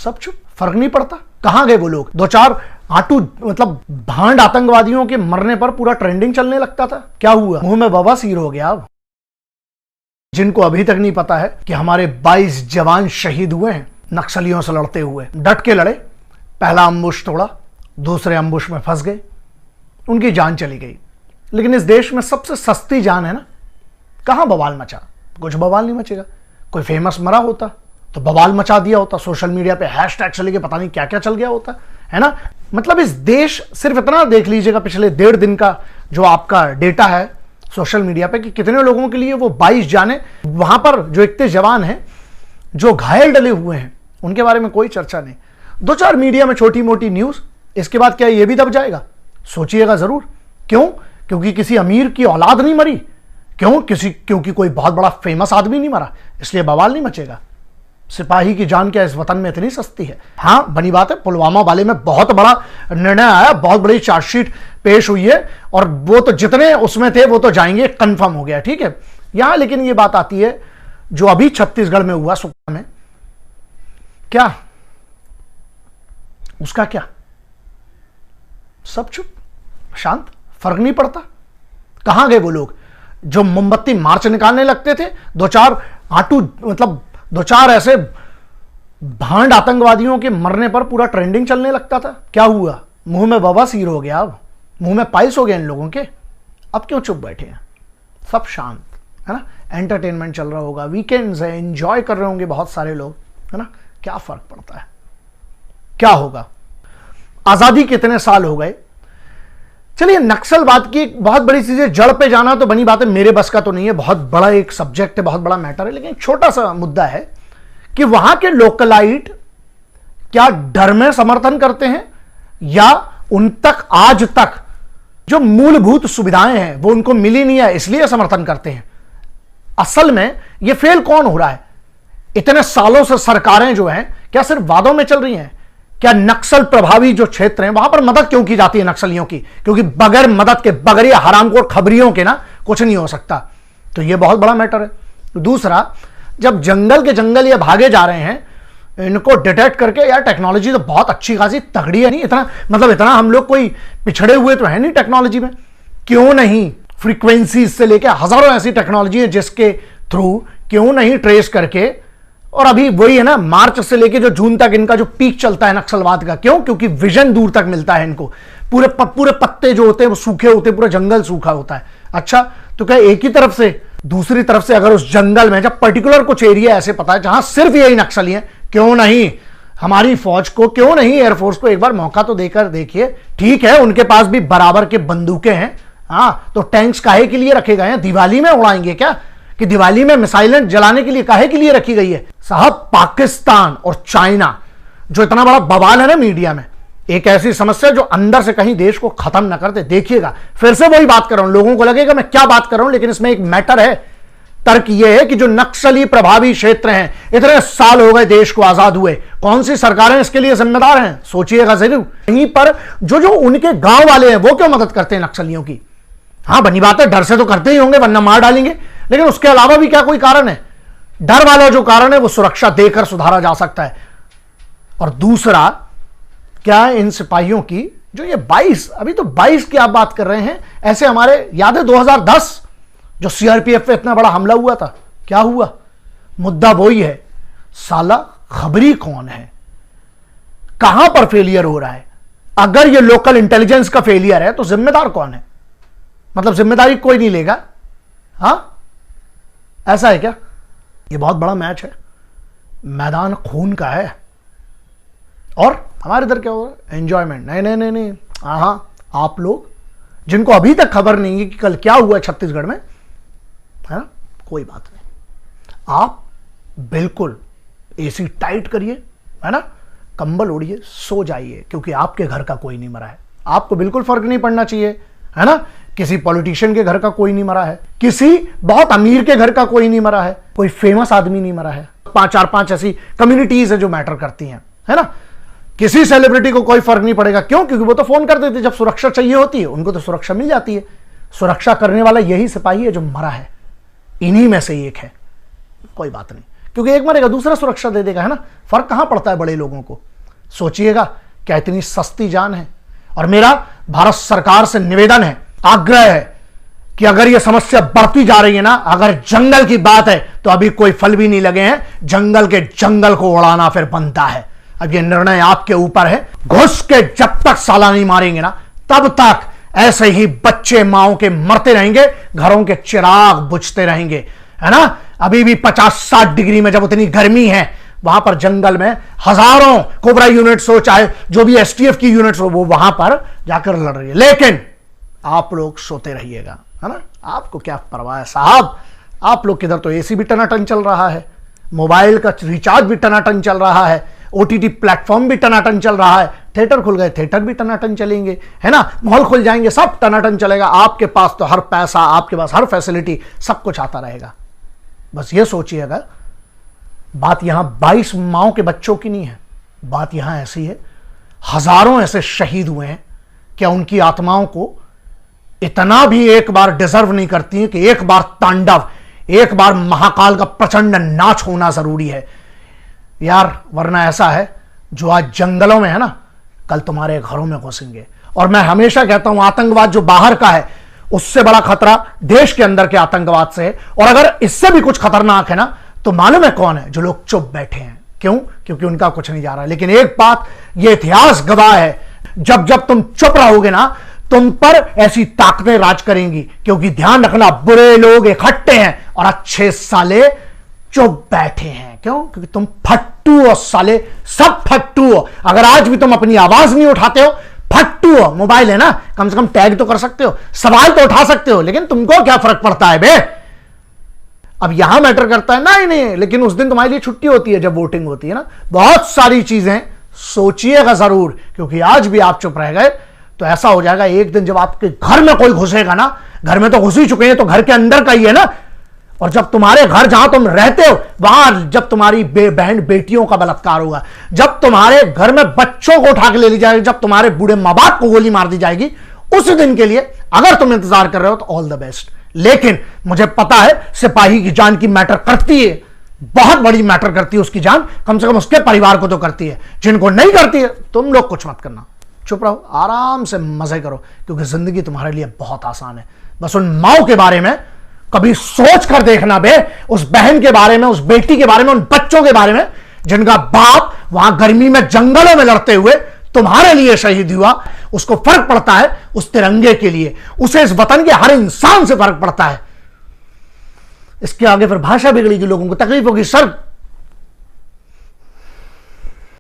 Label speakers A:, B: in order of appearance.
A: सब चुप, फर्क नहीं पड़ता। कहां गए वो लोग? दो चार आटू मतलब भांड आतंकवादियों के मरने पर पूरा ट्रेंडिंग चलने लगता था, क्या हुआ? मुंह में बवासीर हो गया। अब जिनको अभी तक नहीं पता है कि हमारे 22 जवान शहीद हुए हैं नक्सलियों से लड़ते हुए, डट के लड़े, पहला अम्बुश तोड़ा, दूसरे अम्बुश में फंस गए, उनकी जान चली गई। लेकिन इस देश में सबसे सस्ती जान है ना, कहां बवाल मचा? कुछ बवाल नहीं मचेगा। कोई फेमस मरा होता तो बवाल मचा दिया होता, सोशल मीडिया पे हैशटैग चले के पता नहीं क्या क्या चल गया होता है ना। मतलब इस देश, सिर्फ इतना देख लीजिएगा पिछले 1.5 दिन का जो आपका डेटा है सोशल मीडिया पे कि कितने लोगों के लिए वो 22 जाने, वहां पर जो 31 जवान हैं जो घायल डले हुए हैं उनके बारे में कोई चर्चा नहीं। 2-4 मीडिया में छोटी मोटी न्यूज, इसके बाद क्या ये भी दब जाएगा? सोचिएगा जरूर। क्यों? क्योंकि किसी अमीर की औलाद नहीं मरी? क्योंकि कोई बहुत बड़ा फेमस आदमी नहीं मरा, इसलिए बवाल नहीं मचेगा? सिपाही की जान क्या इस वतन में इतनी सस्ती है? हाँ, बनी बात है, पुलवामा वाले में बहुत बड़ा निर्णय आया, बहुत बड़ी चार्जशीट पेश हुई है और वो तो जितने उसमें थे वो तो जाएंगे, कंफर्म हो गया, ठीक है। यहां लेकिन ये बात आती है जो अभी छत्तीसगढ़ में हुआ, सुकमा में, क्या उसका क्या? सब चुप, शांत, फर्क नहीं पड़ता। कहां गए वो लोग जो मोमबत्ती मार्च निकालने लगते थे? दो चार ऐसे भांड आतंकवादियों के मरने पर पूरा ट्रेंडिंग चलने लगता था, क्या हुआ? मुंह में बवासीर हो गया, अब मुंह में पाइल्स हो गया इन लोगों के। अब क्यों चुप बैठे हैं? सब शांत है ना, एंटरटेनमेंट चल रहा होगा, वीकेंड्स है, एंजॉय कर रहे होंगे बहुत सारे लोग, है ना। क्या फर्क पड़ता है? क्या होगा? आजादी कितने साल हो गए। चलिए, नक्सलवाद की एक बहुत बड़ी चीज है, जड़ पे जाना तो बनी बात है, मेरे बस का तो नहीं है, बहुत बड़ा एक सब्जेक्ट है, बहुत बड़ा मैटर है। लेकिन छोटा सा मुद्दा है कि वहां के लोकलाइट क्या डर में समर्थन करते हैं या उन तक आज तक जो मूलभूत सुविधाएं हैं वो उनको मिली नहीं है इसलिए समर्थन करते हैं? असल में ये फेल कौन हो रहा है? इतने सालों से सरकारें जो हैं क्या सिर्फ वादों में चल रही हैं? क्या नक्सल प्रभावी जो क्षेत्र हैं वहां पर मदद क्यों की जाती है नक्सलियों की? क्योंकि बगैर मदद के, बगैर हरामखोर खबरियों के ना कुछ नहीं हो सकता। तो यह बहुत बड़ा मैटर है। दूसरा, जब जंगल के जंगल ये भागे जा रहे हैं, इनको डिटेक्ट करके, यार टेक्नोलॉजी तो बहुत अच्छी खासी तगड़ी है, नहीं इतना हम लोग कोई पिछड़े हुए तो है नहीं टेक्नोलॉजी में। क्यों नहीं फ्रीक्वेंसी से लेकर हजारों ऐसी टेक्नोलॉजी है जिसके थ्रू क्यों नहीं ट्रेस करके, और अभी वही है ना, मार्च से लेके जो जून तक इनका जो पीक चलता है नक्सलवाद का। क्यों? क्योंकि विजन दूर तक मिलता है इनको। पूरे पत्ते जो होते हैं वो सूखे होते हैं, पूरा जंगल सूखा होता है। अच्छा, तो क्या एक ही तरफ से, दूसरी तरफ से अगर उस जंगल में जब पर्टिकुलर कुछ एरिया ऐसे पता है जहां सिर्फ यही नक्सली हैं, क्यों नहीं हमारी फौज को, क्यों नहीं एयरफोर्स को एक बार मौका तो देकर देखिए। ठीक है, उनके पास भी बराबर के बंदूकें हैं, हाँ, तो टैंक्स काहे के लिए रखे गए हैं? दिवाली में उड़ाएंगे क्या? कि दिवाली में मिसाइलें जलाने के लिए काहे के लिए रखी गई है? साहब, पाकिस्तान और चाइना जो इतना बड़ा बवाल है ना मीडिया में, एक ऐसी समस्या जो अंदर से कहीं देश को खत्म ना करते। देखिएगा, फिर से वही बात कर रहा हूं, लोगों को लगेगा मैं क्या बात कर रहा हूं, लेकिन इसमें एक मैटर है। तर्क यह है कि जो नक्सली प्रभावी क्षेत्र हैं, इतने साल हो गए देश को आजाद हुए, कौन सी सरकारें इसके लिए जिम्मेदार हैं? सोचिएगा जरूर। यहीं पर जो उनके गांव वाले हैं वो क्यों मदद करते हैं नक्सलियों की? हाँ, बनी बात है, डर से तो करते ही होंगे वरना मार डालेंगे, लेकिन उसके अलावा भी क्या कोई कारण है? डर वाला जो कारण है वो सुरक्षा देकर सुधारा जा सकता है। और दूसरा, क्या इन सिपाहियों की जो ये 22, अभी तो 22 की आप बात कर रहे हैं, ऐसे हमारे याद है 2010 जो सीआरपीएफ पे इतना बड़ा हमला हुआ था, क्या हुआ? मुद्दा वही है, साला खबरी कौन है? कहां पर फेलियर हो रहा है? अगर ये लोकल इंटेलिजेंस का फेलियर है तो जिम्मेदार कौन है? मतलब जिम्मेदारी कोई नहीं लेगा? हां, ऐसा है क्या? ये बहुत बड़ा मैच है, मैदान खून का है। और हमारे इधर क्या हो रहा है? एंजॉयमेंट। नहीं, हाँ, आप लोग जिनको अभी तक खबर नहीं है कि कल क्या हुआ छत्तीसगढ़ में, है ना, कोई बात नहीं, आप बिल्कुल एसी टाइट करिए, है ना, कंबल ओढ़िए, सो जाइए, क्योंकि आपके घर का कोई नहीं मरा है। आपको बिल्कुल फर्क नहीं पड़ना चाहिए, है ना, किसी पॉलिटिशियन के घर का कोई नहीं मरा है, किसी बहुत अमीर के घर का कोई नहीं मरा है, कोई फेमस आदमी नहीं मरा है। 4-5 ऐसी कम्युनिटीज है जो मैटर करती हैं, है ना। किसी सेलिब्रिटी को कोई फर्क नहीं पड़ेगा। क्यों? क्योंकि वो तो फोन कर देते जब सुरक्षा चाहिए होती है, उनको तो सुरक्षा मिल जाती है। सुरक्षा करने वाला यही सिपाही है जो मरा है, इन्हीं में से एक है, कोई बात नहीं। क्योंकि एक मरेगा दूसरा सुरक्षा दे देगा, है ना। फर्क कहां पड़ता है बड़े लोगों को। सोचिएगा क्या इतनी सस्ती जान है। और मेरा भारत सरकार से निवेदन है, आग्रह है कि अगर यह समस्या बढ़ती जा रही है ना, अगर जंगल की बात है तो अभी कोई फल भी नहीं लगे हैं, जंगल के जंगल को उड़ाना फिर बनता है। अब यह निर्णय आपके ऊपर है। घुस के जब तक साला नहीं मारेंगे ना, तब तक ऐसे ही बच्चे माओ के मरते रहेंगे, घरों के चिराग बुझते रहेंगे, है ना। अभी भी 50-60 डिग्री में जब उतनी गर्मी है, वहां पर जंगल में हजारों कोबरा यूनिट्स हो, चाहे जो भी एसटीएफ की यूनिट्स हो, वो वहां पर जाकर लड़ रही है। लेकिन आप लोग सोते रहिएगा, है ना। आपको क्या परवाह है साहब। आप लोग किधर तो एसी भी टनाटन चल रहा है, मोबाइल का रिचार्ज भी टनाटन चल रहा है, ओटीटी प्लेटफॉर्म भी टनाटन चल रहा है, थिएटर खुल गए थिएटर भी टनाटन चलेंगे, है ना। मॉल खुल जाएंगे सब टनाटन चलेगा। आपके पास तो हर पैसा, आपके पास हर फैसिलिटी, सब कुछ आता रहेगा। बस ये सोचिएगा, बात यहां 22 माओ के बच्चों की नहीं है, बात यहां ऐसी है, हजारों ऐसे शहीद हुए हैं, क्या उनकी आत्माओं को इतना भी एक बार डिजर्व नहीं करती है कि एक बार तांडव, एक बार महाकाल का प्रचंड नाच होना जरूरी है यार। वरना ऐसा है, जो आज जंगलों में है ना, कल तुम्हारे घरों में घुसेंगे। और मैं हमेशा कहता हूं, आतंकवाद जो बाहर का है, उससे बड़ा खतरा देश के अंदर के आतंकवाद से है। और अगर इससे भी कुछ खतरनाक है ना, तो मालूम है कौन है? जो लोग चुप बैठे हैं। क्यों? क्योंकि उनका कुछ नहीं जा रहा। लेकिन एक बात ये इतिहास गवाह है, जब जब तुम चुप रहोगे ना, तुम पर ऐसी ताकतें राज करेंगी। क्योंकि ध्यान रखना, बुरे लोग इकट्ठे हैं और अच्छे साले चुप बैठे हैं। क्यों? क्योंकि तुम फट्टू हो साले, सब फट्टू हो। अगर आज भी तुम अपनी आवाज नहीं उठाते हो, फट्टू हो। मोबाइल है ना, कम से कम टैग तो कर सकते हो, सवाल तो उठा सकते हो, लेकिन तुमको क्या फर्क पड़ता है बे। अब यहां मैटर करता है नहीं नहीं, लेकिन उस दिन तुम्हारे लिए छुट्टी होती है जब वोटिंग होती है ना। बहुत सारी चीजें सोचिएगा जरूर, क्योंकि आज भी आप चुप रह गए तो ऐसा हो जाएगा एक दिन जब आपके घर में कोई घुसेगा ना, घर में तो घुस ही चुके हैं, तो घर के अंदर का ही है ना। और जब तुम्हारे घर जहां तुम रहते हो, वहां जब तुम्हारी बहन बेटियों का बलात्कार होगा, जब तुम्हारे घर में बच्चों को उठा के ले ली जाएगी, जब तुम्हारे बूढ़े मां बाप को गोली मार दी जाएगी, उस दिन के लिए अगर तुम इंतजार कर रहे हो तो ऑल द बेस्ट। लेकिन मुझे पता है सिपाही की जान की मैटर करती है, बहुत बड़ी मैटर करती है उसकी जान, कम से कम उसके परिवार को तो करती है। जिनको नहीं करती है, तुम लोग कुछ मत करना, चुप रहो, आराम से मजे करो, क्योंकि जिंदगी तुम्हारे लिए बहुत आसान है। बस उन माओ के बारे में कभी सोच कर देखना बे, उस बहन के बारे में, उस बेटी के बारे में, उन बच्चों के बारे में जिनका बाप वहां गर्मी में जंगलों में लड़ते हुए तुम्हारे लिए शहीद हुआ। उसको फर्क पड़ता है उस तिरंगे के लिए, उसे इस वतन के हर इंसान से फर्क पड़ता है। इसके आगे फिर भाषा बिगड़ेगी, लोगों को तकलीफ होगी। सर